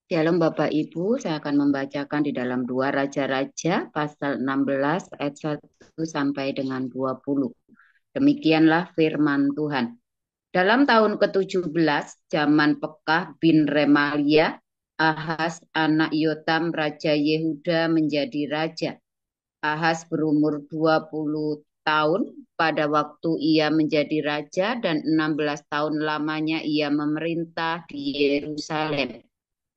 Shalom Bapak Ibu, saya akan membacakan di dalam dua Raja-Raja pasal 16 ayat 1 sampai dengan 20. Demikianlah firman Tuhan. Dalam tahun ke-17 zaman Pekah bin Remalia, Ahaz anak Yotam Raja Yehuda menjadi raja. Ahaz berumur 20 tahun pada waktu ia menjadi raja dan 16 tahun lamanya ia memerintah di Yerusalem.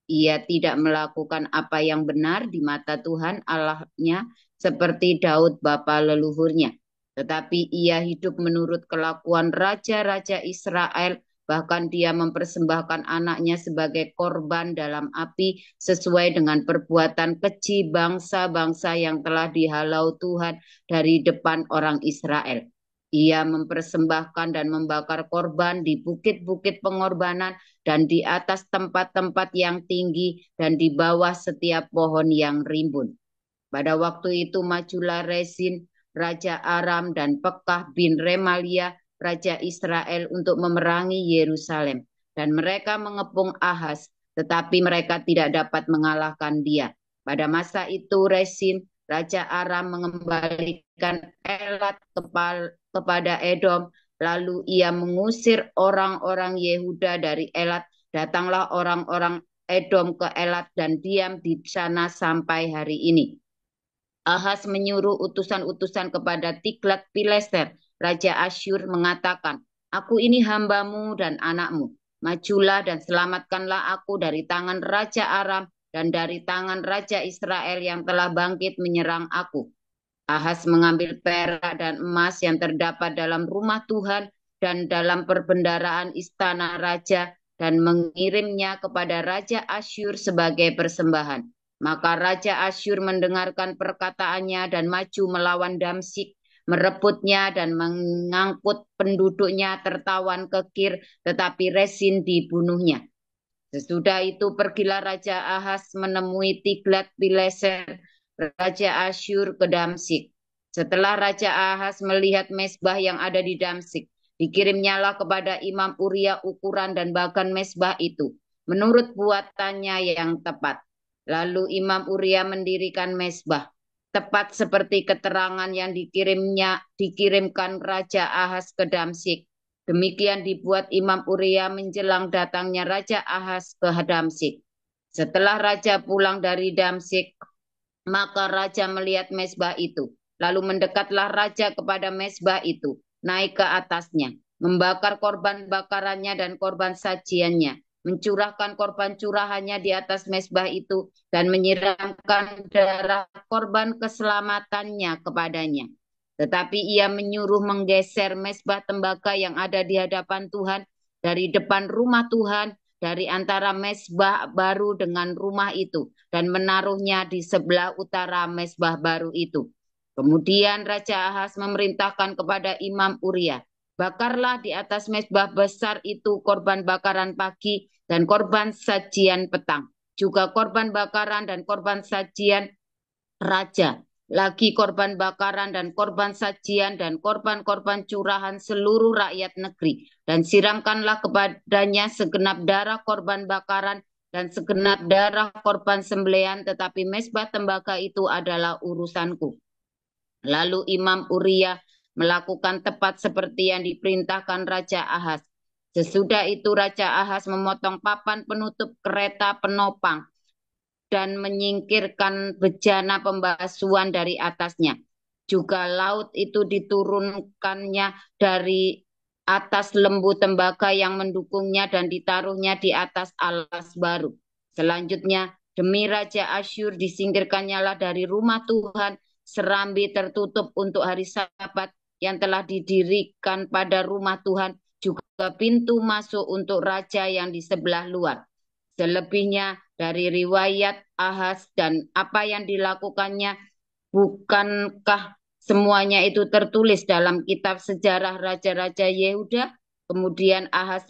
Ia tidak melakukan apa yang benar di mata Tuhan Allahnya seperti Daud bapa leluhurnya. Tetapi ia hidup menurut kelakuan raja-raja Israel, bahkan dia mempersembahkan anaknya sebagai korban dalam api sesuai dengan perbuatan keji bangsa-bangsa yang telah dihalau Tuhan dari depan orang Israel. Ia mempersembahkan dan membakar korban di bukit-bukit pengorbanan dan di atas tempat-tempat yang tinggi dan di bawah setiap pohon yang rimbun. Pada waktu itu majulah Rezin, Raja Aram dan Pekah bin Remalia, Raja Israel untuk memerangi Yerusalem. Dan mereka mengepung Ahaz, tetapi mereka tidak dapat mengalahkan dia. Pada masa itu Rezin, Raja Aram mengembalikan Elat kepada Edom. Lalu ia mengusir orang-orang Yehuda dari Elat. Datanglah orang-orang Edom ke Elat dan diam di sana sampai hari ini. Ahaz menyuruh utusan-utusan kepada Tiglat-Pileser, Raja Asyur mengatakan, Aku ini hambamu dan anakmu. Majulah dan selamatkanlah aku dari tangan Raja Aram dan dari tangan Raja Israel yang telah bangkit menyerang aku. Ahaz mengambil perak dan emas yang terdapat dalam rumah Tuhan dan dalam perbendaraan istana raja dan mengirimnya kepada Raja Asyur sebagai persembahan. Maka Raja Asyur mendengarkan perkataannya dan maju melawan Damsik, merebutnya dan mengangkut penduduknya tertawan ke Kir, tetapi Resin dibunuhnya. Sesudah itu pergilah Raja Ahaz menemui Tiglat-Pileser, Raja Asyur ke Damsik. Setelah Raja Ahaz melihat mezbah yang ada di Damsik, dikirimnyalah kepada Imam Uria ukuran dan bagan mezbah itu, menurut buatannya yang tepat. Lalu Imam Uria mendirikan mezbah, tepat seperti keterangan yang dikirimkan Raja Ahaz ke Damsik. Demikian dibuat Imam Uria menjelang datangnya Raja Ahaz ke Damsik. Setelah Raja pulang dari Damsik, maka Raja melihat mezbah itu. Lalu mendekatlah Raja kepada mezbah itu, naik ke atasnya, membakar korban bakarannya dan korban sajiannya, mencurahkan korban curahannya di atas mezbah itu, dan menyiramkan darah korban keselamatannya kepadanya. Tetapi ia menyuruh menggeser mezbah tembaga yang ada di hadapan Tuhan dari depan rumah Tuhan, dari antara mezbah baru dengan rumah itu, dan menaruhnya di sebelah utara mezbah baru itu. Kemudian Raja Ahaz memerintahkan kepada Imam Uria, bakarlah di atas mezbah besar itu korban bakaran pagi dan korban sajian petang, juga korban bakaran dan korban sajian raja, lagi korban bakaran dan korban sajian dan korban-korban curahan seluruh rakyat negeri. Dan siramkanlah kepadanya segenap darah korban bakaran dan segenap darah korban sembelihan, tetapi mezbah tembaga itu adalah urusanku. Lalu Imam Uria melakukan tepat seperti yang diperintahkan Raja Ahaz. Sesudah itu Raja Ahaz memotong papan penutup kereta penopang dan menyingkirkan bejana pembasuhan dari atasnya. Juga laut itu diturunkannya dari atas lembu tembaga yang mendukungnya dan ditaruhnya di atas alas baru. Selanjutnya, demi Raja Asyur disingkirkannya lah dari rumah Tuhan serambi tertutup untuk hari Sabat yang telah didirikan pada rumah Tuhan, juga pintu masuk untuk raja yang di sebelah luar. Selebihnya dari riwayat Ahaz dan apa yang dilakukannya, bukankah semuanya itu tertulis dalam kitab sejarah Raja-Raja Yehuda? Kemudian Ahaz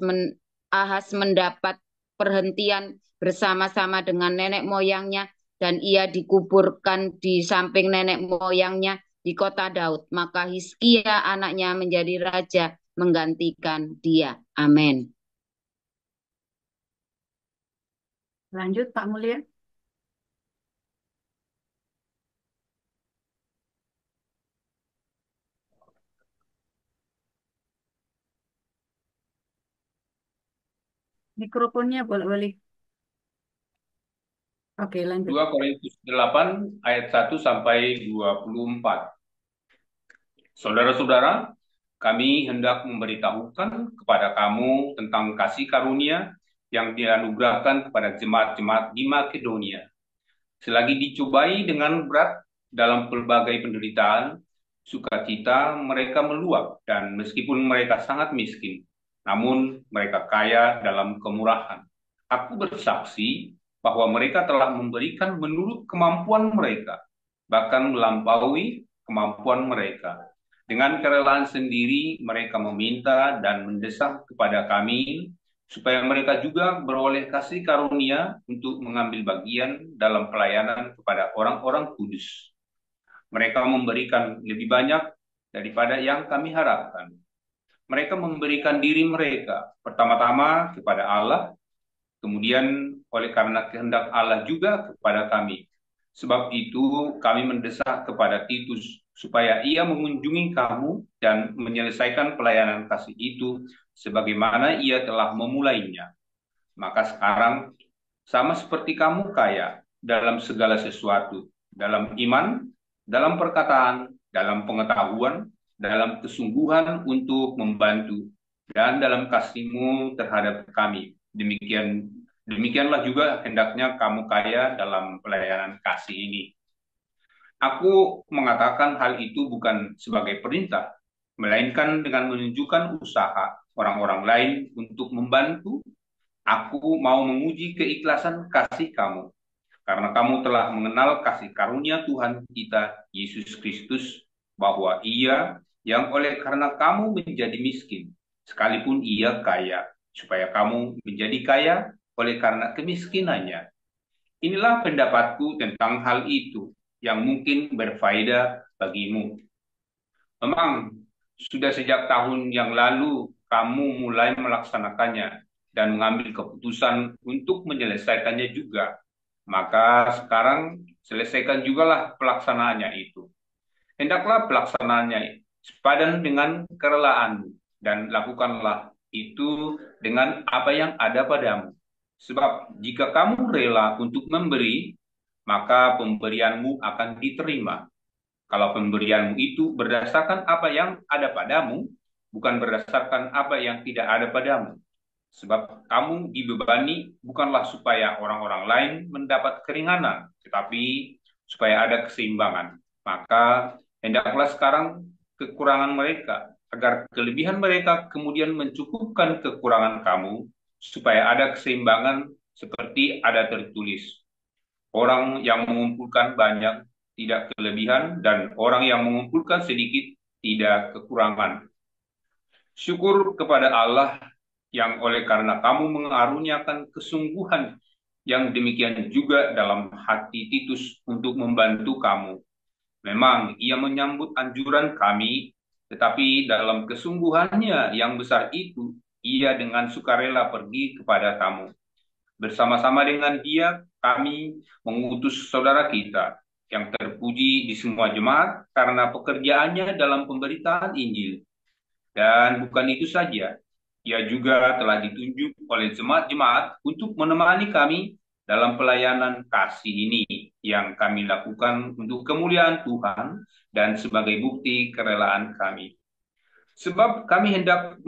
mendapat perhentian bersama-sama dengan nenek moyangnya dan ia dikuburkan di samping nenek moyangnya di kota Daud. Maka Hizkia anaknya menjadi raja menggantikan dia. Amin. Lanjut, Pak Mulia. Mikrofonnya bolak-balik. Oke, lanjut. 2 Korintus 8 ayat 1 sampai 24. Saudara-saudara, kami hendak memberitahukan kepada kamu tentang kasih karunia yang dianugerahkan kepada jemaat-jemaat di Makedonia. Selagi dicobai dengan berat dalam pelbagai penderitaan, sukacita mereka meluap dan meskipun mereka sangat miskin, namun mereka kaya dalam kemurahan. Aku bersaksi bahwa mereka telah memberikan menurut kemampuan mereka, bahkan melampaui kemampuan mereka. Dengan kerelaan sendiri, mereka meminta dan mendesak kepada kami supaya mereka juga beroleh kasih karunia untuk mengambil bagian dalam pelayanan kepada orang-orang kudus. Mereka memberikan lebih banyak daripada yang kami harapkan. Mereka memberikan diri mereka pertama-tama kepada Allah, kemudian oleh karena kehendak Allah juga kepada kami. Sebab itu kami mendesak kepada Titus supaya ia mengunjungi kamu dan menyelesaikan pelayanan kasih itu sebagaimana ia telah memulainya. Maka sekarang sama seperti kamu kaya dalam segala sesuatu, dalam iman, dalam perkataan, dalam pengetahuan, dalam kesungguhan untuk membantu, dan dalam kasihmu terhadap kami. Demikianlah juga hendaknya kamu kaya dalam pelayanan kasih ini. Aku mengatakan hal itu bukan sebagai perintah, melainkan dengan menunjukkan usaha orang-orang lain untuk membantu. Aku mau menguji keikhlasan kasih kamu, karena kamu telah mengenal kasih karunia Tuhan kita, Yesus Kristus, bahwa ia yang oleh karena kamu menjadi miskin, sekalipun ia kaya, supaya kamu menjadi kaya oleh karena kemiskinannya. Inilah pendapatku tentang hal itu, yang mungkin berfaedah bagimu. Memang sudah sejak tahun yang lalu kamu mulai melaksanakannya dan mengambil keputusan untuk menyelesaikannya juga. Maka sekarang selesaikan jugalah pelaksanaannya itu. Hendaklah pelaksanaannya sepadan dengan kerelaanmu dan lakukanlah itu dengan apa yang ada padamu. Sebab jika kamu rela untuk memberi, maka pemberianmu akan diterima. Kalau pemberianmu itu berdasarkan apa yang ada padamu, bukan berdasarkan apa yang tidak ada padamu. Sebab kamu dibebani bukanlah supaya orang-orang lain mendapat keringanan, tetapi supaya ada keseimbangan. Maka hendaklah sekarang kekurangan mereka, agar kelebihan mereka kemudian mencukupkan kekurangan kamu, supaya ada keseimbangan seperti ada tertulis. Orang yang mengumpulkan banyak tidak kelebihan, dan orang yang mengumpulkan sedikit tidak kekurangan. Syukur kepada Allah yang oleh karena kamu mengaruniakan kesungguhan yang demikian juga dalam hati Titus untuk membantu kamu. Memang ia menyambut anjuran kami, tetapi dalam kesungguhannya yang besar itu, ia dengan sukarela pergi kepada kamu. Bersama-sama dengan dia, kami mengutus saudara kita yang terpuji di semua jemaat karena pekerjaannya dalam pemberitaan Injil. Dan bukan itu saja, ia juga telah ditunjuk oleh jemaat-jemaat untuk menemani kami dalam pelayanan kasih ini yang kami lakukan untuk kemuliaan Tuhan dan sebagai bukti kerelaan kami. Sebab kami hendak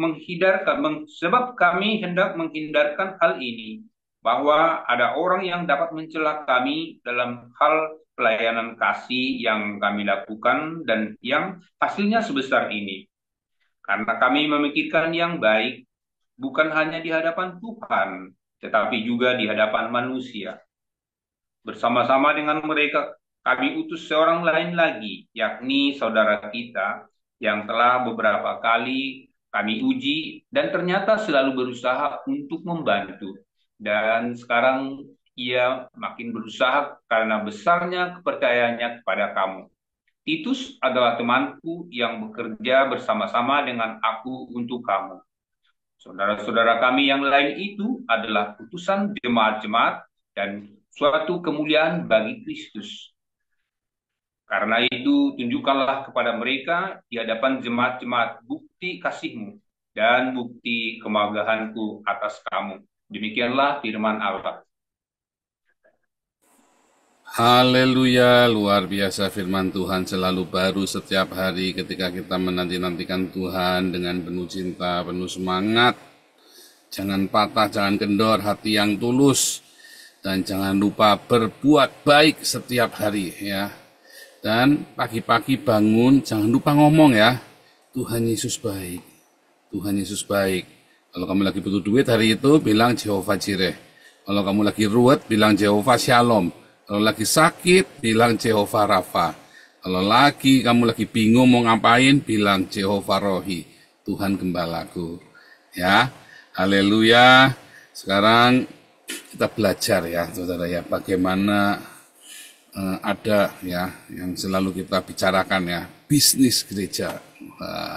menghindarkan hal ini, bahwa ada orang yang dapat mencela kami dalam hal pelayanan kasih yang kami lakukan dan yang hasilnya sebesar ini. Karena kami memikirkan yang baik bukan hanya di hadapan Tuhan, tetapi juga di hadapan manusia. Bersama-sama dengan mereka, kami utus seorang lain lagi, yakni saudara kita yang telah beberapa kali kami uji dan ternyata selalu berusaha untuk membantu. Dan sekarang ia makin berusaha karena besarnya kepercayaannya kepada kamu. Titus adalah temanku yang bekerja bersama-sama dengan aku untuk kamu. Saudara-saudara kami yang lain itu adalah utusan jemaat-jemaat dan suatu kemuliaan bagi Kristus. Karena itu, tunjukkanlah kepada mereka di hadapan jemaat-jemaat bukti kasih-Mu dan bukti kemagahan-Ku atas kamu. Demikianlah firman Allah. Haleluya, luar biasa firman Tuhan selalu baru setiap hari ketika kita menanti-nantikan Tuhan dengan penuh cinta, penuh semangat. Jangan patah, jangan kendor, hati yang tulus. Dan jangan lupa berbuat baik setiap hari ya. Dan pagi-pagi bangun, jangan lupa ngomong ya, Tuhan Yesus baik, Tuhan Yesus baik. Kalau kamu lagi butuh duit hari itu, bilang Jehovah Jireh. Kalau kamu lagi ruwet, bilang Jehovah Shalom. Kalau lagi sakit, bilang Jehovah Rafa. Kalau kamu lagi bingung mau ngapain, bilang Jehovah Rohi, Tuhan Gembalaku. Ya, haleluya. Sekarang kita belajar ya, saudara ya, bagaimana ada ya yang selalu kita bicarakan ya, bisnis gereja.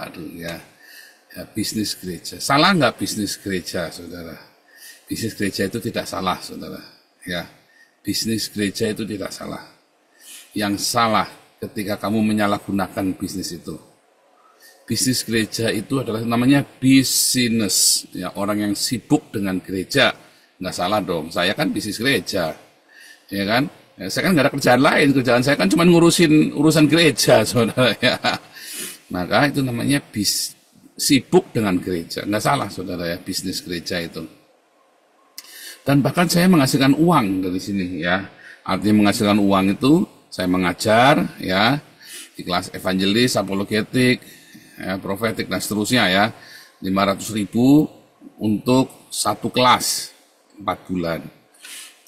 Aduh ya, bisnis gereja. Salah nggak bisnis gereja, saudara? Bisnis gereja itu tidak salah, saudara. Ya, bisnis gereja itu tidak salah. Yang salah ketika kamu menyalahgunakan bisnis itu. Bisnis gereja itu adalah namanya bisnis. Ya, orang yang sibuk dengan gereja. Nggak salah dong. Saya kan bisnis gereja, ya kan? Ya, saya kan nggak ada kerjaan lain, kerjaan saya kan cuma ngurusin urusan gereja, saudara ya. Maka itu namanya sibuk dengan gereja, nggak salah saudara ya, bisnis gereja itu. Dan bahkan saya menghasilkan uang dari sini ya. Artinya menghasilkan uang itu saya mengajar ya di kelas evangelis, apologetik, ya, profetik dan seterusnya ya. 500.000 untuk satu kelas 4 bulan.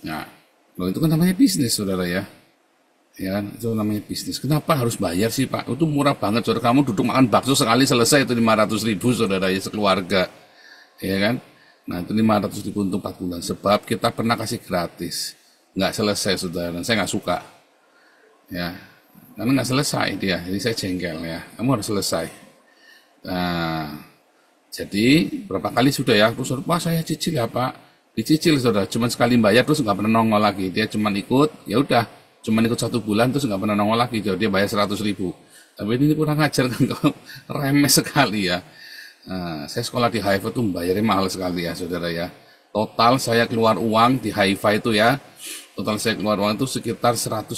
Nah, loh, itu kan namanya bisnis, saudara ya. Ya kan, itu namanya bisnis. Kenapa harus bayar sih, Pak? Itu murah banget, saudara. Kamu duduk makan bakso sekali selesai itu 500.000, saudara ya, sekeluarga. Ya kan? Nah, itu 500.000 untuk 4 bulan. Sebab kita pernah kasih gratis. Nggak selesai, saudara. Dan saya nggak suka. Ya, karena nggak selesai dia. Jadi saya jengkel ya. Kamu harus selesai. Nah, jadi berapa kali sudah ya? Terus, wah saya cicil ya, Pak. Dicicil saudara, cuma sekali bayar terus nggak pernah nongol lagi. Dia cuma ikut, ya udah, cuma ikut 1 bulan terus nggak pernah nongol lagi. Jadi dia bayar 100.000. Tapi ini kurang ajar kan, remeh sekali ya. Nah, saya sekolah di Haifa itu bayarnya mahal sekali ya saudara ya. Total saya keluar uang di Haifa itu ya, total saya keluar uang itu sekitar 150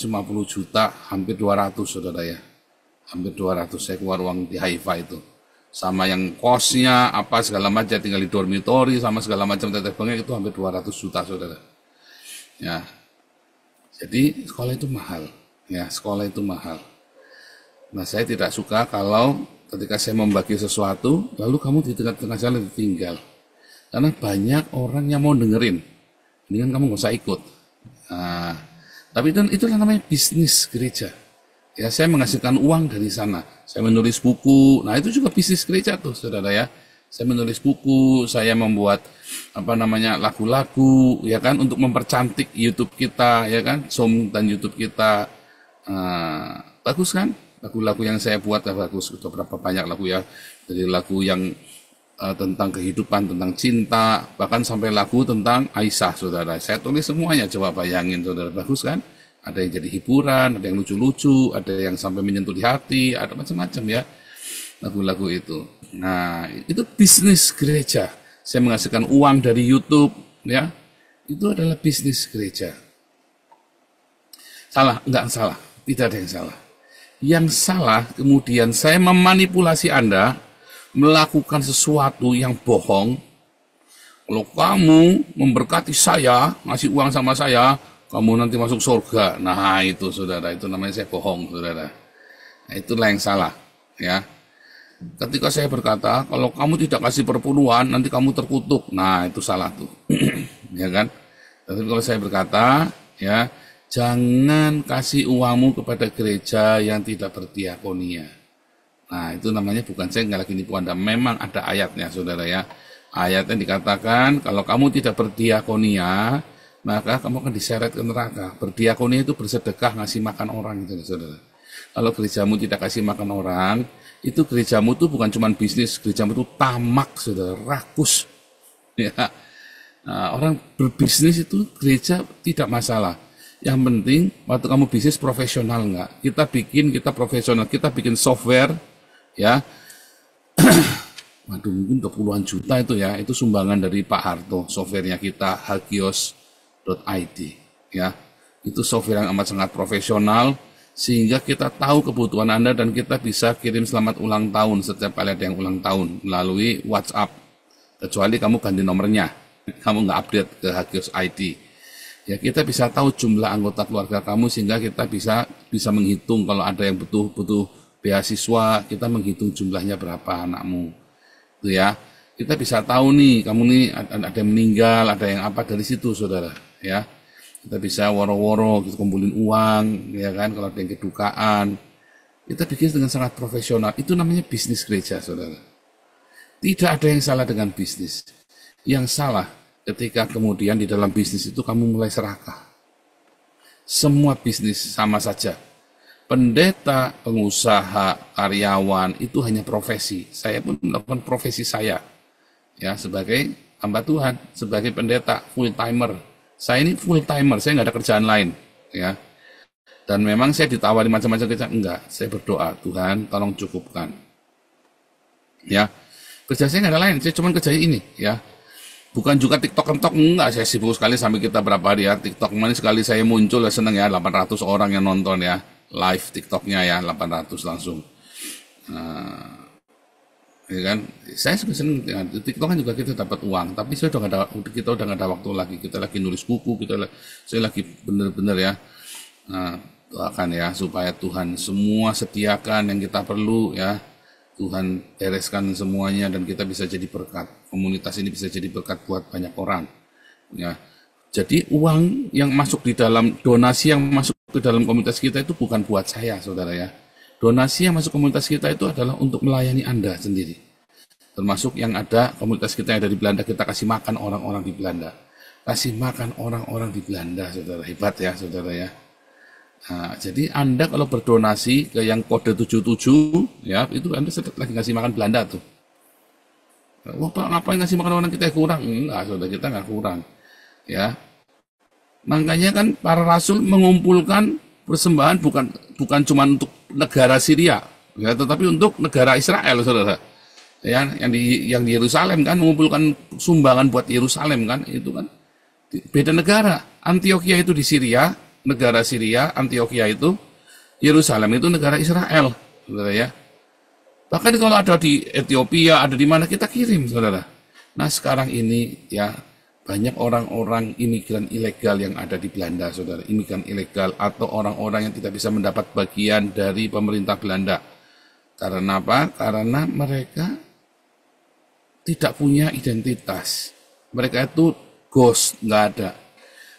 juta, hampir 200 saudara ya. Hampir 200 saya keluar uang di Haifa itu. Sama yang kosnya, apa segala macam, tinggal di dormitory, sama segala macam teteh bengek itu hampir 200 juta, saudara. Ya, jadi sekolah itu mahal. Ya, sekolah itu mahal. Nah, saya tidak suka kalau ketika saya membagi sesuatu, lalu kamu di tengah-tengah jalan ditinggal. Karena banyak orang yang mau dengerin. Ini kan kamu nggak usah ikut. Nah, tapi itu namanya bisnis gereja. Ya, saya menghasilkan uang dari sana. Saya menulis buku. Nah, itu juga bisnis gereja tuh, saudara ya. Saya menulis buku, saya membuat lagu-lagu, ya kan, untuk mempercantik YouTube kita, ya kan, Zoom dan YouTube kita. Bagus kan? Lagu-lagu yang saya buat bagus. Berapa banyak lagu ya? Dari lagu yang tentang kehidupan, tentang cinta, bahkan sampai lagu tentang Aisyah, saudara. Saya tulis semuanya, coba bayangin, saudara. Bagus kan? Ada yang jadi hiburan, ada yang lucu-lucu, ada yang sampai menyentuh di hati, ada macam-macam ya lagu-lagu itu. Nah, itu bisnis gereja. Saya menghasilkan uang dari YouTube, ya. Itu adalah bisnis gereja. Salah? Enggak salah. Tidak ada yang salah. Yang salah, kemudian saya memanipulasi Anda, melakukan sesuatu yang bohong. Kalau kamu memberkati saya, ngasih uang sama saya, kamu nanti masuk surga. Nah, itu saudara, itu namanya saya bohong, saudara. Nah, itulah yang salah, ya. Ketika saya berkata, kalau kamu tidak kasih perpuluhan, nanti kamu terkutuk. Nah, itu salah tuh. Ya kan? Tapi kalau saya berkata, ya, jangan kasih uangmu kepada gereja yang tidak berdiakonia. Nah, itu namanya bukan saya nggak lagi nipu Anda. Memang ada ayatnya, saudara ya. Ayatnya dikatakan, kalau kamu tidak berdiakonia, maka kamu akan diseret ke neraka. Berdiakonia itu bersedekah, ngasih makan orang, gitu, saudara. Kalau gerejamu tidak kasih makan orang, itu gerejamu itu bukan cuma bisnis, gerejamu itu tamak, saudara, rakus. Ya. Nah, orang berbisnis itu gereja tidak masalah. Yang penting waktu kamu bisnis profesional enggak. Kita profesional, kita bikin software ya. Waduh, mungkin 20-an juta itu ya, itu sumbangan dari Pak Harto, softwarenya kita hagios.id ya. Itu software yang amat sangat profesional sehingga kita tahu kebutuhan Anda dan kita bisa kirim selamat ulang tahun setiap kali ada yang ulang tahun melalui WhatsApp. Kecuali kamu ganti nomornya, kamu nggak update ke Hagios ID. Ya, kita bisa tahu jumlah anggota keluarga kamu sehingga kita bisa menghitung kalau ada yang butuh beasiswa, kita menghitung jumlahnya berapa anakmu. Itu ya. Kita bisa tahu nih, kamu nih ada yang meninggal, ada yang apa dari situ, Saudara, ya. Kita bisa woro-woro, kita kumpulin uang, ya kan, kalau ada yang kedukaan. Kita bikin dengan sangat profesional. Itu namanya bisnis gereja, Saudara. Tidak ada yang salah dengan bisnis. Yang salah ketika kemudian di dalam bisnis itu kamu mulai serakah. Semua bisnis sama saja. Pendeta, pengusaha, karyawan itu hanya profesi. Saya pun melakukan profesi saya. Ya, sebagai hamba Tuhan, sebagai pendeta, full timer. Saya ini full timer, saya nggak ada kerjaan lain. Ya. Dan memang saya ditawari macam-macam kerjaan, enggak. Saya berdoa, Tuhan tolong cukupkan. Ya. Kerja saya nggak ada lain, saya cuma kerja ini. Ya. Bukan juga TikTok, enggak, saya sibuk sekali sampai kita berapa hari ya. TikTok mana sekali saya muncul ya seneng ya, 800 orang yang nonton ya. Live TikToknya ya, 800 langsung. Ya kan, saya juga seneng ya. TikTok kan juga kita dapat uang, tapi kita udah nggak ada waktu lagi. Kita lagi nulis buku, saya lagi bener-bener ya. Doakan ya supaya Tuhan semua sediakan yang kita perlu ya. Tuhan bereskan semuanya dan kita bisa jadi berkat. Komunitas ini bisa jadi berkat buat banyak orang. Ya. Jadi uang yang masuk di dalam, donasi yang masuk ke dalam komunitas kita itu bukan buat saya, Saudara ya. Donasi yang masuk komunitas kita itu adalah untuk melayani Anda sendiri. Termasuk yang ada komunitas kita yang ada di Belanda, kita kasih makan orang-orang di Belanda. Kasih makan orang-orang di Belanda, Saudara. Hebat ya, Saudara ya. Nah, jadi Anda kalau berdonasi ke yang kode 77, ya itu Anda sedang lagi ngasih makan Belanda tuh. Wah, Pak, ngapain ngasih makan orang kita kurang? Enggak, Saudara, kita nggak kurang. Ya. Makanya kan para rasul mengumpulkan persembahan bukan cuma untuk negara Syria, ya, tetapi untuk negara Israel, Saudara. Ya, yang di Yerusalem kan mengumpulkan sumbangan buat Yerusalem kan, itu kan beda negara. Antioquia itu di Syria, negara Syria, Antioquia itu, Yerusalem itu negara Israel, Saudara ya. Bahkan kalau ada di Ethiopia, ada di mana kita kirim, Saudara. Nah, sekarang ini ya banyak orang-orang imigran ilegal yang ada di Belanda, Saudara. Imigran ilegal atau orang-orang yang tidak bisa mendapat bagian dari pemerintah Belanda. Karena apa? Karena mereka tidak punya identitas. Mereka itu ghost, nggak ada.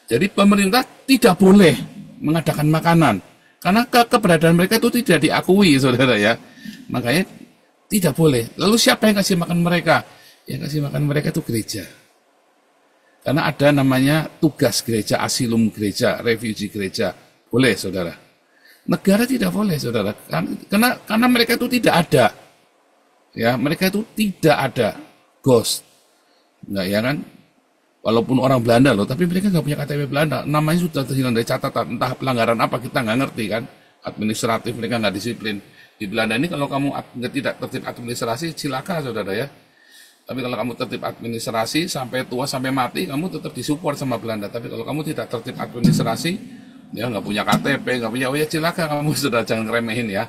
Jadi pemerintah tidak boleh mengadakan makanan. Karena keberadaan mereka itu tidak diakui, Saudara ya. Makanya tidak boleh. Lalu siapa yang kasih makan mereka? Yang kasih makan mereka itu gereja. Karena ada namanya tugas gereja, asilum gereja, refugee gereja. Boleh, Saudara. Negara tidak boleh, Saudara. Karena mereka itu tidak ada. Ya, mereka itu tidak ada. Ghost. Enggak ya kan? Walaupun orang Belanda loh, tapi mereka nggak punya KTP Belanda. Namanya sudah terhilang dari catatan. Entah pelanggaran apa, kita nggak ngerti kan. Administratif, mereka nggak disiplin. Di Belanda ini kalau kamu tidak tertib administrasi, silakan, Saudara ya. Tapi kalau kamu tertib administrasi sampai tua sampai mati, kamu tetap disupport sama Belanda. Tapi kalau kamu tidak tertib administrasi, ya nggak punya KTP, nggak punya, oh ya silakan kamu sudah, jangan remehin ya.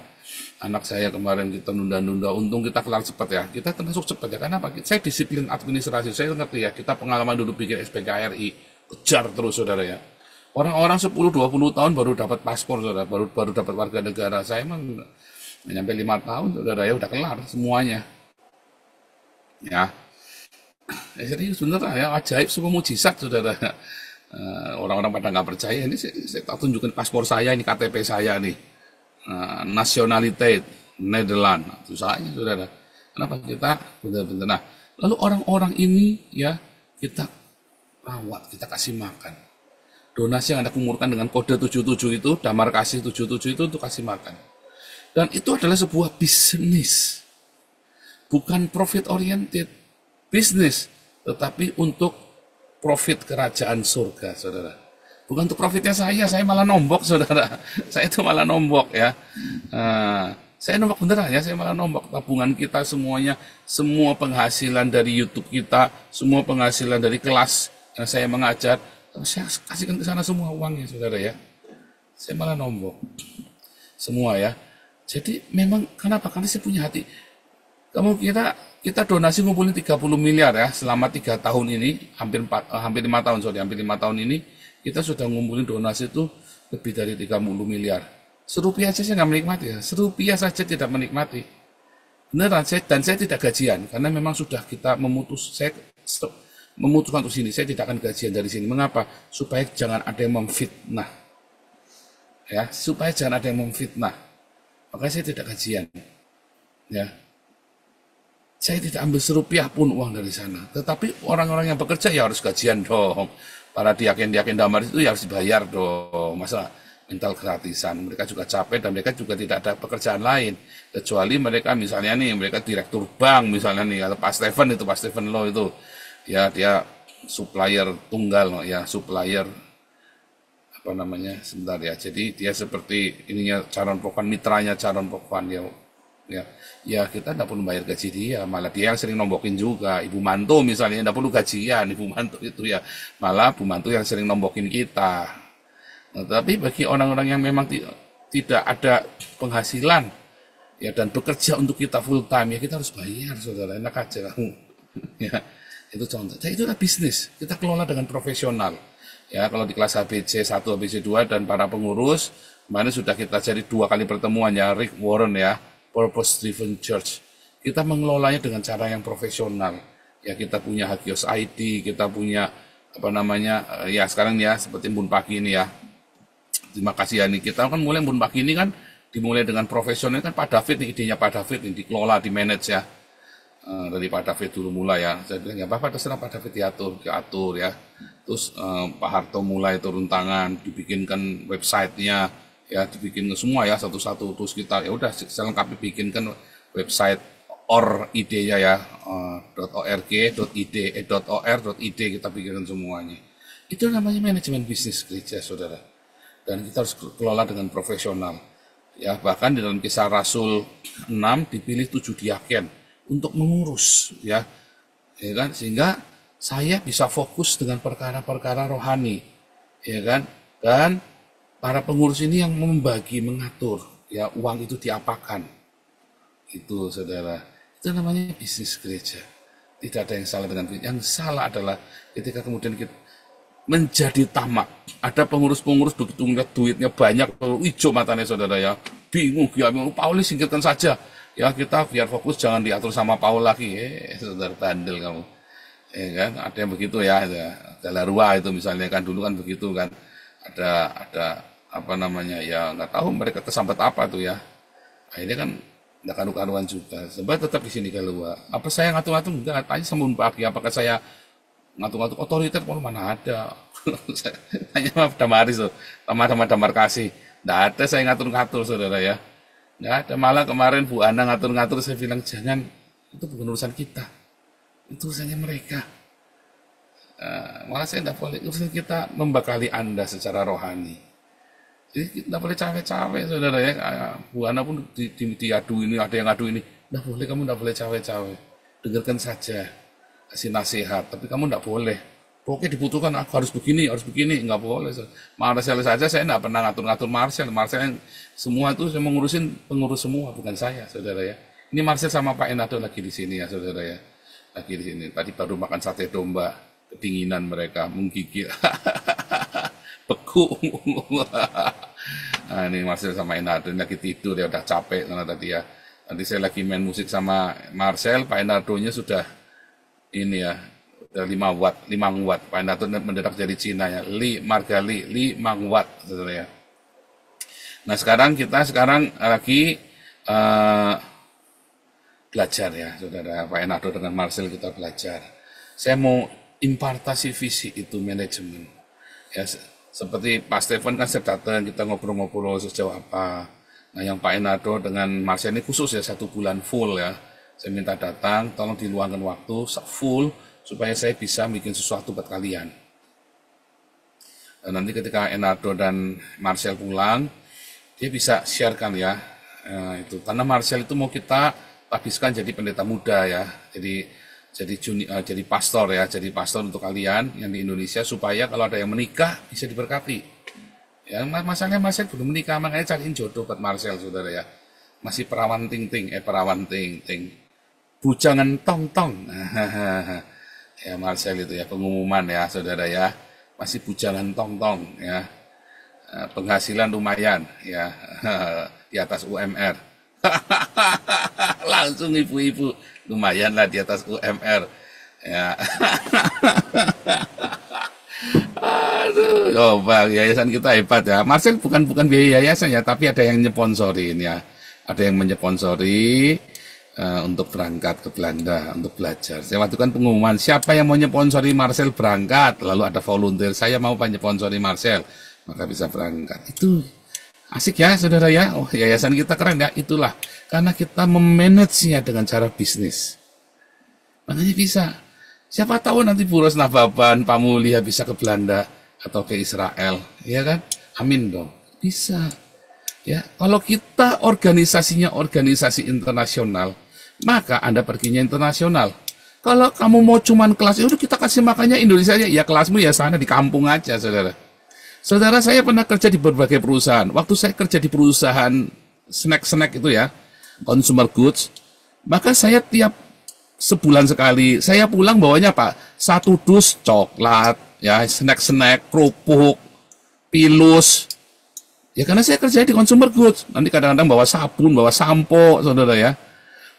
Anak saya kemarin kita nunda-nunda, untung kita kelar cepat ya. Kita termasuk cepat ya, karena apa? Saya disiplin administrasi, saya ngerti ya. Kita pengalaman dulu bikin SPKRI, kejar terus, Saudara ya. Orang-orang 10-20 tahun baru dapat paspor, Saudara, baru dapat warga negara. Saya emang nyampe 5 tahun, Saudara ya, udah kelar semuanya. Ya, serius bener ya, ajaib, semua mujizat, Saudara. Orang-orang pada nggak percaya, ini saya tunjukkan paspor saya, ini KTP saya nih. Nationalitas Nederland, itu saya, Saudara. Kenapa kita benar-benar? Nah, lalu orang-orang ini ya kita rawat, kita kasih makan. Donasi yang Anda kumpulkan dengan kode 77 itu, damar kasih 77 itu untuk kasih makan. Dan itu adalah sebuah bisnis. Bukan profit oriented bisnis, tetapi untuk profit kerajaan surga, saudara. Bukan untuk profitnya saya malah nombok, saudara. Saya itu malah nombok ya. Saya nombok beneran ya, saya malah nombok tabungan kita semuanya, semua penghasilan dari YouTube kita, semua penghasilan dari kelas yang saya mengajar, saya kasihkan ke sana semua uangnya, saudara ya. Saya malah nombok semua ya. Jadi memang kenapa? Karena saya punya hati. Kita donasi ngumpulin 30 miliar ya selama 3 tahun ini, hampir 5 tahun, hampir 5 tahun ini kita sudah ngumpulin donasi itu lebih dari 30 miliar. Serupiah saja saya nggak menikmati ya, serupiah saja tidak menikmati. Beneran, saya tidak gajian, karena memang sudah kita memutuskan untuk sini, saya tidak akan gajian dari sini. Mengapa? Supaya jangan ada yang memfitnah. Ya, supaya jangan ada yang memfitnah. Makanya saya tidak gajian. Ya. Saya tidak ambil serupiah pun uang dari sana. Tetapi orang-orang yang bekerja ya harus gajian dong. Para diaken-diaken damar itu ya harus dibayar dong. Masa mental gratisan, mereka juga capek dan mereka juga tidak ada pekerjaan lain kecuali mereka misalnya nih, mereka direktur bank misalnya nih, atau Pak Stephen Law itu ya, dia supplier tunggal ya, supplier apa namanya sebentar ya, jadi dia seperti ininya calon pokok, mitranya calon pokok ya kita tidak perlu bayar gaji dia, malah dia yang sering nombokin juga. Ibu mantu misalnya tidak perlu gajian, ibu mantu itu ya, malah ibu mantu yang sering nombokin kita. Nah, tapi bagi orang-orang yang memang tidak ada penghasilan ya dan bekerja untuk kita full time ya kita harus bayar, saudara. Enak aja kamu. Ya, itu contoh. Jadi itulah bisnis. Kita kelola dengan profesional. Ya, kalau di kelas ABC 1, ABC 2 dan para pengurus, kemarin sudah kita jadi 2 kali pertemuan ya, Rick Warren ya, Purpose Driven Church. Kita mengelolanya dengan cara yang profesional. Ya, kita punya Hagios ID, kita punya apa namanya ya sekarang ya seperti Embun Pagi ini ya. Terima kasih ya, nih kita kan mulai Embun Pagi ini kan dimulai dengan profesional kan Pak David nih, idenya Pak David ini dikelola, di manage ya. Dari Pak David dulu mulai ya. Saya bilang ya Bapak terserah Pak David diatur ya. Terus Pak Harto mulai turun tangan, dibikinkan websitenya ya, dibikin semua ya satu-satu. Terus kita ya udah selengkapnya bikinkan website idenya ya, .org, .id, kita bikinkan semuanya. Itu namanya manajemen bisnis gereja, saudara. Dan kita harus kelola dengan profesional. Ya, bahkan di dalam Kisah Rasul 6 dipilih 7 diaken untuk mengurus ya kan, sehingga saya bisa fokus dengan perkara-perkara rohani, ya kan, dan para pengurus ini yang membagi, mengatur ya uang itu diapakan. Itu saudara, itu namanya bisnis gereja. Tidak ada yang salah dengan bisnis. Yang salah adalah ketika kemudian kita menjadi tamak. Ada pengurus-pengurus begitu melihat duitnya banyak, hijau matanya saudara ya, bingung ya, Paulus singkirkan saja ya, kita biar fokus, jangan diatur sama Paul lagi. Saudara bandel kamu, ya kan, ada yang begitu ya, ada Larua itu misalnya kan, dulu kan begitu kan, ada apa namanya ya, nggak tahu mereka kesambat apa tuh ya, akhirnya kan nggak karu-karuan juga. Sebab tetap di sini Larua. Apa saya ngatur-ngatur? Enggak, tanya Embun Pagi, apakah saya ngatur-ngatur otoriter? Mana ada. Tanya sama Damaris tuh, sama Damar Kasih, nggak ada saya ngatur-ngatur saudara ya, nggak ada. Malah kemarin Bu Ana ngatur-ngatur, saya bilang jangan, itu bukan urusan kita, itu urusannya mereka. Malah saya nggak boleh, urusan kita membekali Anda secara rohani. Jadi kita boleh cawe-cawe saudara ya. Bu Ana pun diadu ini, ada yang adu ini, nggak boleh, kamu nggak boleh cawe-cawe, dengarkan saja, kasih nasihat, tapi kamu nggak boleh. Oke, dibutuhkan aku harus begini, nggak boleh. Marcel saja saya nggak pernah ngatur-ngatur Marcel yang semua itu saya mengurusin pengurus semua, bukan saya, saudara ya. Ini Marcel sama Pak Enado lagi di sini ya, saudara ya, lagi di sini. Tadi baru makan sate domba, kedinginan mereka, menggigil, beku. Nah, ini Marcel sama Enado lagi tidur ya, udah capek karena tadi ya. Nanti saya lagi main musik sama Marcel, Pak Enadonya sudah ini ya. 5 watt. Pak Enado mendadak jadi Cina ya. Margali 5 watt, saudara ya. Nah, kita sekarang lagi belajar ya, saudara. Pak Enado dengan Marcel kita belajar. Saya mau impartasi visi itu manajemen. Ya, seperti Pak Stephen kan saya datang, kita ngobrol-ngobrol sejauh apa. Nah, yang Pak Enado dengan Marcel ini khusus ya, 1 bulan full ya. Saya minta datang, tolong diluangkan waktu full, supaya saya bisa bikin sesuatu buat kalian. Dan nanti ketika Enardo dan Marcel pulang, dia bisa sharekan ya, itu. Karena Marcel itu mau kita habiskan jadi pendeta muda ya, jadi pastor ya, jadi pastor untuk kalian yang di Indonesia supaya kalau ada yang menikah bisa diberkati. Ya, masalahnya Marcel belum menikah, makanya cariin jodoh buat Marcel, saudara ya. Masih perawan ting-ting, bujangan tong-tong. Ya Marcel itu ya pengumuman ya, saudara ya. Masih bujangan tong-tong ya. Penghasilan lumayan ya, di atas UMR. Langsung ibu-ibu, lumayan lah di atas UMR ya. Aduh, coba yayasan kita hebat ya. Marcel bukan biaya yayasan ya, tapi ada yang nyeponsorin ya. Ada yang menyponsori untuk berangkat ke Belanda untuk belajar. Saya waktu kan pengumuman siapa yang mau nyponsori Marcel berangkat, lalu ada volunteer saya mau nyponsori Marcel, maka bisa berangkat. Itu asik ya saudara ya. Oh yayasan kita keren ya. Itulah karena kita memanagenya dengan cara bisnis. Makanya bisa. Siapa tahu nanti Bu Rosna Baban, Pak Mulia bisa ke Belanda atau ke Israel, ya kan? Amin dong. Bisa. Ya, kalau kita organisasinya organisasi internasional, maka Anda perginya internasional. Kalau kamu mau cuman kelas, udah kita kasih makannya Indonesia aja. Ya kelasmu ya sana di kampung aja, saudara. Saudara saya pernah kerja di berbagai perusahaan. Waktu saya kerja di perusahaan snack-snack itu ya, consumer goods, maka saya tiap sebulan sekali, saya pulang bawanya Pak, 1 dus coklat, ya snack-snack, kerupuk, pilus. Ya karena saya kerja di consumer goods, nanti kadang-kadang bawa sabun, bawa sampo, saudara ya.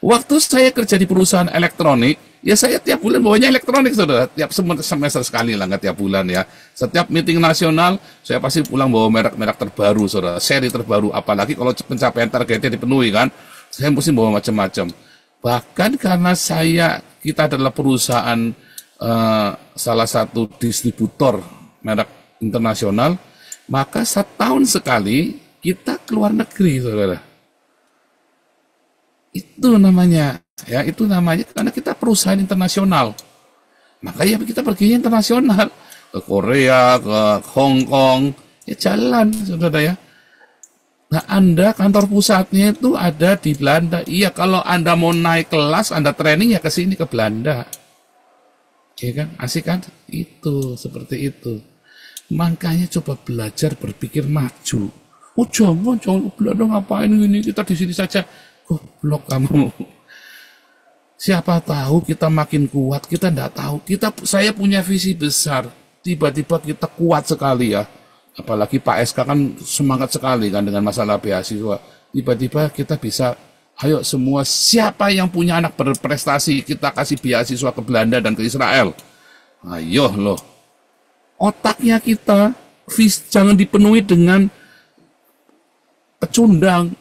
Waktu saya kerja di perusahaan elektronik, ya saya tiap bulan bawanya elektronik, saudara. Tiap semester sekali lah, nggak tiap bulan ya. Setiap meeting nasional, saya pasti pulang bawa merek-merek terbaru, saudara. Seri terbaru, apalagi kalau pencapaian targetnya dipenuhi kan, saya mesti bawa macam-macam. Bahkan karena kita adalah perusahaan salah satu distributor merek internasional, maka setahun sekali kita keluar negeri, saudara. Itu namanya, ya itu namanya karena kita perusahaan internasional. Maka ya kita perginya internasional, ke Korea, ke Hong Kong, ya jalan, saudara ya. Nah, Anda kantor pusatnya itu ada di Belanda. Iya, kalau Anda mau naik kelas, Anda training ya ke sini ke Belanda. Iya kan, asik kan? Itu seperti itu. Makanya coba belajar berpikir maju. Oh jangan Belanda ngapain ini, kita di sini saja. Goblok kamu. Siapa tahu kita makin kuat, kita enggak tahu. Saya punya visi besar, tiba-tiba kita kuat sekali ya. Apalagi Pak SK kan semangat sekali kan dengan masalah beasiswa. Tiba-tiba kita bisa, ayo semua siapa yang punya anak berprestasi, kita kasih beasiswa ke Belanda dan ke Israel. Ayo loh. Otaknya kita jangan dipenuhi dengan pecundang.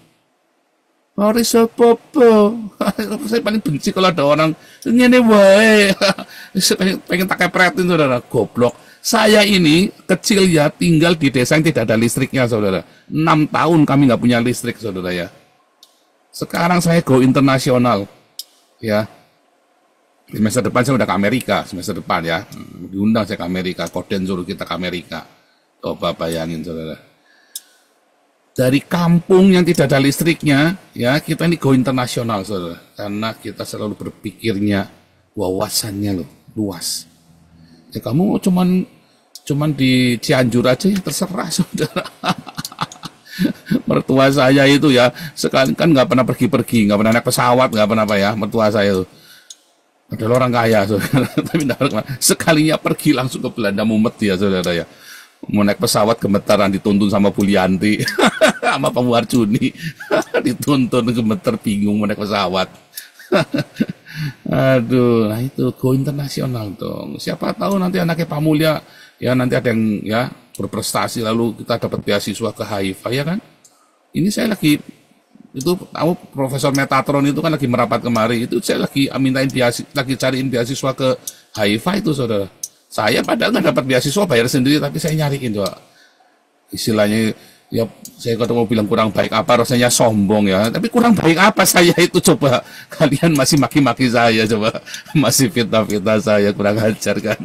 Hari popo. Saya paling benci kalau ada orang ngene wae. pengen tak kepretin, saudara. Goblok. Saya ini kecil ya tinggal di desa yang tidak ada listriknya, saudara. 6 tahun kami nggak punya listrik, saudara ya. Sekarang saya go internasional, ya. Semester depan saya udah ke Amerika, semester depan ya. Diundang saya ke Amerika, Koden suruh kita ke Amerika. Coba bayangin, saudara. Dari kampung yang tidak ada listriknya, ya kita ini go internasional, saudara. Karena kita selalu berpikirnya wawasannya loh luas. Ya kamu cuman di Cianjur aja ya terserah, saudara. Mertua saya itu ya sekali kan nggak pernah pergi-pergi, nggak pernah naik pesawat, nggak pernah apa ya. Mertua saya itu adalah orang kaya, saudara. Tapi sekalinya pergi langsung ke Belanda mumet ya, saudara ya. Mau naik pesawat gemetaran dituntun sama Bulianti sama Pak Muarjuni dituntun gemeter bingung mau naik pesawat. Aduh, nah itu go internasional dong. Siapa tahu nanti anaknya Pak Mulya ya nanti ada yang ya berprestasi lalu kita dapat beasiswa ke Haifa ya kan. Ini saya lagi itu tahu Profesor Metatron itu kan lagi merapat kemari, itu saya lagi mintain lagi cariin beasiswa ke Haifa itu, saudara. Saya padahal nggak dapat beasiswa bayar sendiri, tapi saya nyariin juga istilahnya Ya, saya kalau mau bilang kurang baik apa, rasanya sombong ya. Tapi kurang baik apa saya itu coba? Kalian masih maki-maki saya coba, masih fitnah-fitnah saya, kurang ajar kan?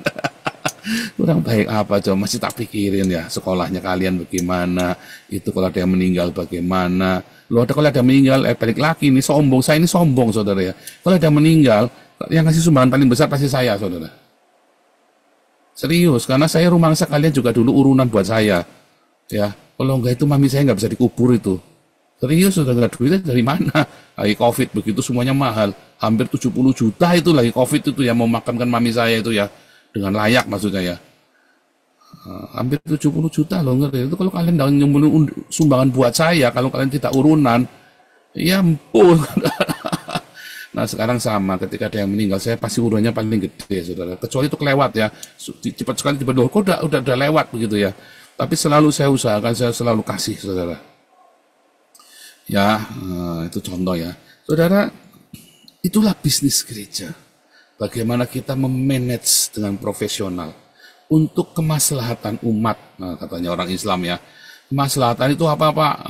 Kurang baik apa coba? Masih tak pikirin ya, sekolahnya kalian bagaimana? Itu kalau ada yang meninggal bagaimana? Loh, kalau ada yang meninggal, balik lagi ini sombong. Saya ini sombong, saudara ya. Kalau ada yang meninggal, yang ngasih sumbangan paling besar pasti saya, saudara. Serius, karena saya rumah kalian juga dulu urunan buat saya. Ya, kalau enggak itu mami saya nggak bisa dikubur itu. Serius, saudara, duitnya dari mana? Lagi COVID begitu semuanya mahal. Hampir 70 juta itu lagi COVID itu ya, mau makamkan mami saya itu ya. Dengan layak maksudnya ya. Hampir 70 juta loh, ngerti. Itu kalau kalian nggak nyumbulin sumbangan buat saya, kalau kalian tidak urunan, ya ampun. Nah sekarang sama, ketika ada yang meninggal, saya pasti urunnya paling gede, saudara. Kecuali itu kelewat ya, cepat sekali tiba-tiba, kok udah lewat begitu ya. Tapi selalu saya usahakan, saya selalu kasih, saudara. Ya, itu contoh ya. Saudara, itulah bisnis gereja. Bagaimana kita memanage dengan profesional untuk kemaslahatan umat. Nah, katanya orang Islam ya. Kemaslahatan itu apa-apa?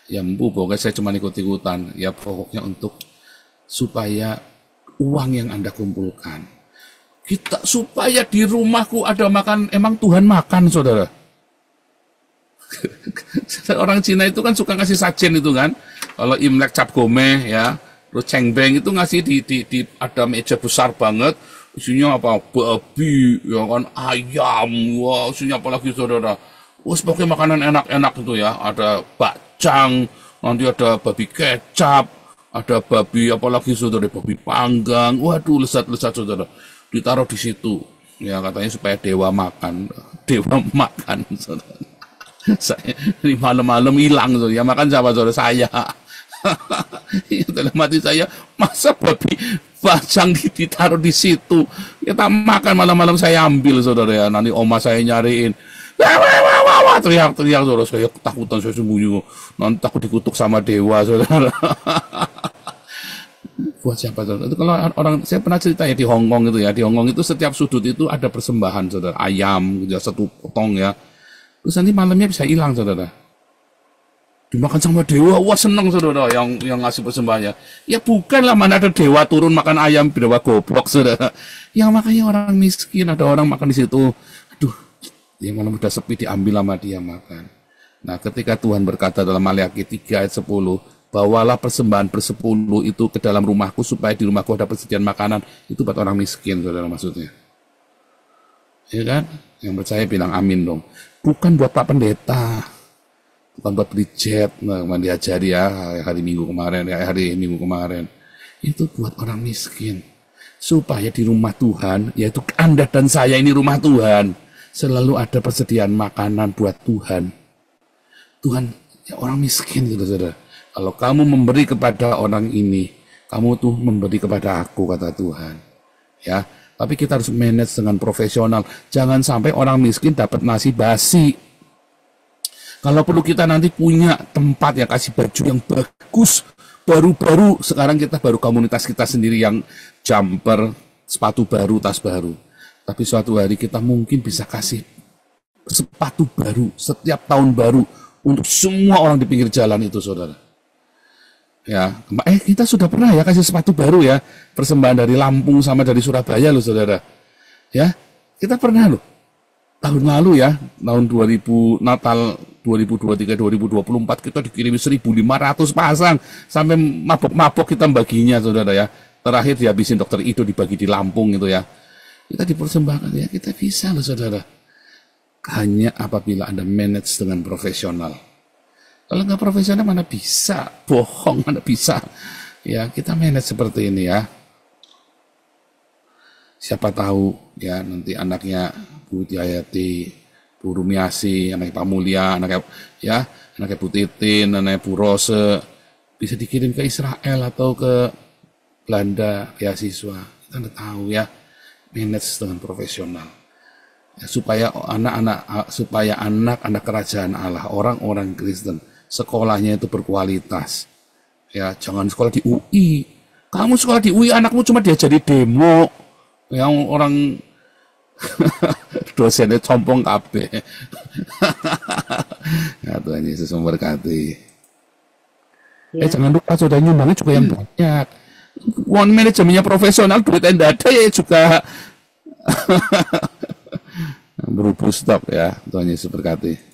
Ya, pokoknya saya cuma ikut-ikutan. Ya, pokoknya untuk supaya uang yang Anda kumpulkan. Supaya di rumahku ada makan, emang Tuhan makan, saudara. Orang Cina itu kan suka ngasih sajen itu kan, kalau Imlek cap gomeh ya, terus cengbeng itu ngasih di ada meja besar banget, isinya apa, babi ya kan, ayam, wah isinya apa lagi saudara, pokoknya makanan enak-enak itu ya, ada bakcang, nanti ada babi kecap, ada babi apalagi saudara, babi panggang, waduh lezat-lezat saudara, ditaruh di situ ya, katanya supaya dewa makan saudara. Saya ini malam-malam hilang tuh ya, makan siapa saudara? Saya. Dalam hati saya, masa babi bacang ditaruh di situ, kita makan malam-malam, saya ambil saudara ya, nanti oma saya nyariin, wah teriak-teriak saudara, saya ketakutan, saya sembunyi, nanti takut dikutuk sama dewa saudara. Buat siapa saudara? Itu kalau orang, saya pernah cerita ya di Hong Kong itu ya, di Hong Kong itu setiap sudut itu ada persembahan saudara, ayam gitu, satu potong ya. Terus nanti malamnya bisa hilang saudara, dimakan sama dewa. Wah seneng saudara yang ngasih persembahannya. Ya bukanlah, mana ada dewa turun makan ayam, dewa goblok saudara. Yang makanya orang miskin, ada orang makan di situ, aduh dia malam udah sepi, diambil sama dia makan. Nah ketika Tuhan berkata dalam Maleakhi 3 ayat 10, bawalah persembahan bersepuluh itu ke dalam rumahku supaya di rumahku ada persediaan makanan, itu buat orang miskin saudara maksudnya. Ya kan? Yang percaya bilang amin dong. Bukan buat Pak Pendeta, bukan buat beli jet, nah, diajari ya hari Minggu kemarin, itu buat orang miskin, supaya di rumah Tuhan, yaitu Anda dan saya ini rumah Tuhan, selalu ada persediaan makanan buat Tuhan. Tuhan, ya orang miskin gitu saudara. Kalau kamu memberi kepada orang ini, kamu tuh memberi kepada aku, kata Tuhan. Ya. Tapi kita harus manage dengan profesional. Jangan sampai orang miskin dapat nasi basi. Kalau perlu kita nanti punya tempat yang kasih baju yang bagus, baru-baru. Sekarang kita baru komunitas kita sendiri yang jumper, sepatu baru, tas baru. Tapi suatu hari kita mungkin bisa kasih sepatu baru setiap tahun baru untuk semua orang di pinggir jalan itu saudara. Ya, kita sudah pernah ya kasih sepatu baru ya, persembahan dari Lampung sama dari Surabaya loh saudara. Ya, kita pernah loh. Tahun lalu ya, tahun 2000 Natal 2023 2024 kita dikirimi 1.500 pasang, sampai mabok-mabok kita baginya saudara ya. Terakhir dihabisin dokter Ido, dibagi di Lampung itu ya. Kita dipersembahkan ya, kita bisa loh saudara. Hanya apabila Anda manage dengan profesional. Kalau nggak profesional mana bisa, bohong mana bisa. Ya kita manage seperti ini ya. Siapa tahu ya nanti anaknya Bu Diayati, Bu Rumiasi, anaknya Pak Mulya, anaknya Bu Titin, anaknya Bu Rose bisa dikirim ke Israel atau ke Belanda beasiswa. Kita nggak tahu ya, manage dengan profesional. Ya, supaya anak-anak kerajaan Allah, orang-orang Kristen, sekolahnya itu berkualitas. Ya, jangan sekolah di UI. Kamu sekolah di UI, anakmu cuma diajari demo. Yang orang dosennya compong kabeh. Ya, Tuhan Yesus memberkati. Ya. Jangan lupa saudara nyumbangnya juga yang banyak. Uang manajemennya profesional, duitnya tidak ada ya juga. Buru-buru stop ya. Tuhan Yesus berkati.